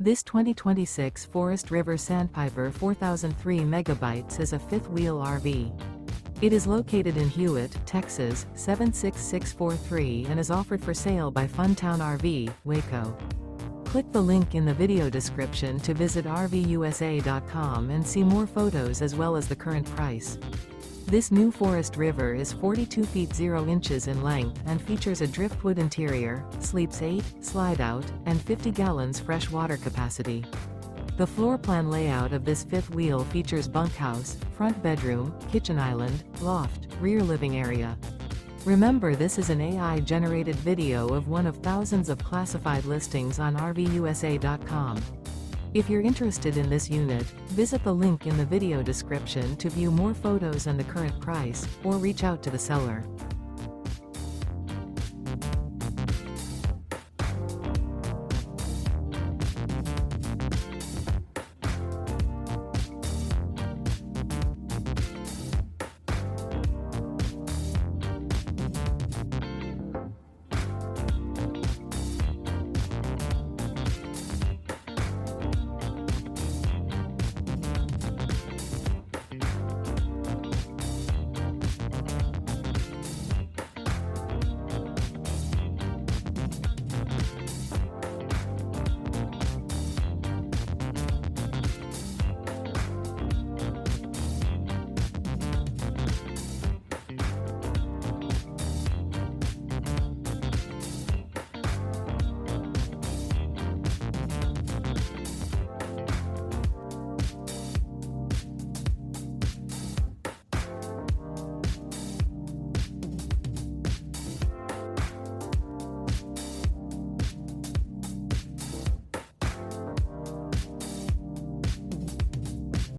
This 2026 Forest River Sandpiper 4003 megabytes is a fifth-wheel RV. It is located in Hewitt, Texas, 76643 and is offered for sale by Funtown RV, Waco. Click the link in the video description to visit RVUSA.com and see more photos as well as the current price. This new Forest River is 42 feet 0 inches in length and features a driftwood interior, sleeps 8, slide-out, and 50 gallons fresh water capacity. The floor plan layout of this fifth wheel features bunkhouse, front bedroom, kitchen island, loft, rear living area. Remember, this is an AI-generated video of one of thousands of classified listings on RVUSA.com. If you're interested in this unit, visit the link in the video description to view more photos and the current price, or reach out to the seller.